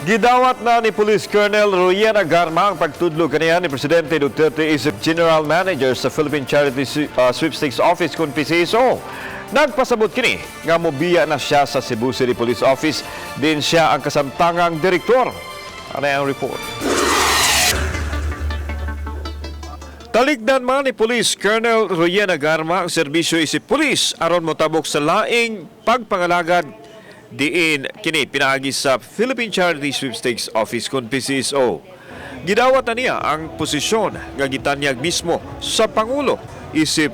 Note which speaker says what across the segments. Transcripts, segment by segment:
Speaker 1: Gidawat na ni Police Colonel Royena Garma ang pagtudlo kaniya ni Presidente Duterte isip General Manager sa Philippine Charity Sweepstakes Office kung PCSO. Nagpasabot kini nga mobiya na siya sa Cebu City Police Office, din siya ang kasamtangang direktor. Ano ang report? Taligdan man ni Police Colonel Royena Garma ang serbisyo isip Police aron motabok sa laing pagpangalagad diin kini pinaagi sa Philippine Charity Sweepstakes Office kung PCSO. Gidawat na niya ang posisyon nga gitanyag mismo sa Pangulo isip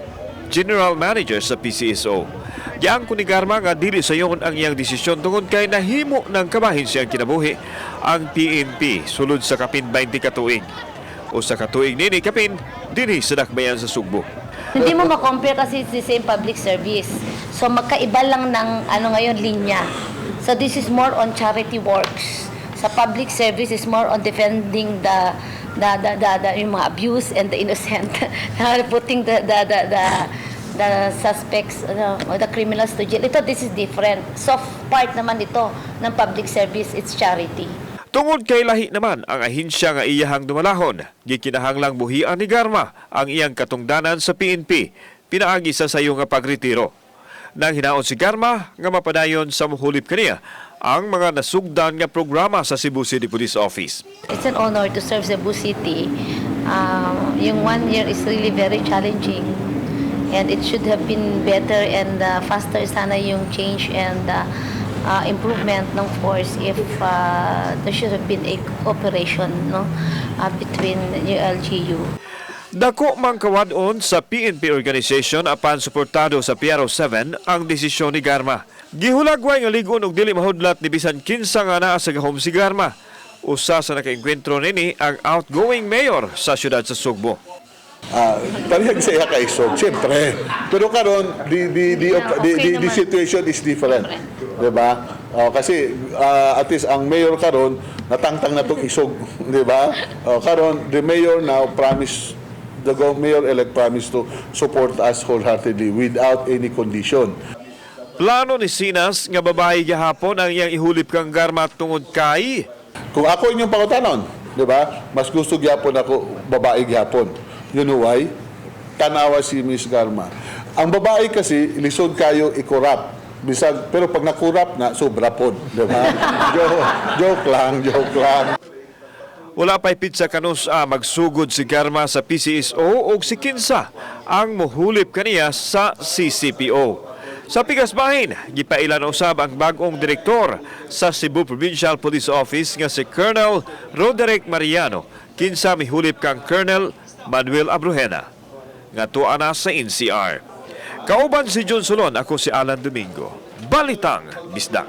Speaker 1: General Manager sa PCSO. Giang ko ni Garma nga dili sa yon ang iyang desisyon tungod kay nahimo ng kabahin siyang kinabuhi ang PNP sulod sa kapin 20 katuig. O sa katuig nini kapin dinhi sa dakbayan sa Sugbo.
Speaker 2: Hindi mo ma-compare kasi it's the same public service. So magkaiba lang ng ngayon linya. So this is more on charity works. Sa public service is more on defending the yung mga abuse and the innocent. Putting the suspects or the criminals to jail. This is different. Soft part naman ito ng public service, it's charity.
Speaker 1: Tungod kay lahi naman ang ahinsya nga iyahang dumalahon, gikinahanglang buhian ni Garma ang iyang katungdanan sa PNP, pinaagi sa sayo nga pagretiro. Nang hinaon si Garma nga mapadayon sa muhulip kaniya ang mga nasugdan nga programa sa Cebu City Police Office.
Speaker 2: It's an honor to serve Cebu City. Yung 1 year is really very challenging and it should have been better and faster sana yung change and improvement ng force if there should have been a cooperation between ULGU.
Speaker 1: Dako mang kawadon sa PNP organization apan suportado sa PRO 7 ang desisyon ni Garma. Gihulagway nga ligon og dili mahudlat ni bisan kinsa nga naa sa gahom si Garma. Usa sa nakaengkwentro nini ang outgoing mayor sa siyudad sa Sugbo.
Speaker 3: Parehag sa iya kaisog, siyempre. Pero karon the situation is different. Diba? Kasi at least ang mayor karon natangtang na itong isog. Diba? Karon, the mayor now promised, the mayor-elect promised to support us wholeheartedly without any condition.
Speaker 1: Plano ni Sinas nga babae gihapon ang iyang ihulip kang Garma tungod kay
Speaker 3: Kung ako inyong pangutanon, diba? Mas gusto gyapon ako babae gyapon. You know why? Tanawa si Miss Garma. Ang babae kasi, lisod kayo i-corrupt. Bisag, pero pag na-corrupt na, sobra po. Diba? joke lang.
Speaker 1: wala pa'y pizza kanus magsugod si Garma sa PCSO o si Kinsa ang muhulip kaniya sa CCPO. Sa Pigasbahin, gipailan usab ang bagong direktor sa Cebu Provincial Police Office nga si Colonel Roderick Mariano, kinsa mihulip kang Colonel Manuel Abruhena nga tuwa na sa NCR. Kauban si John Solon, ako si Alan Domingo. Balitang Bisdak.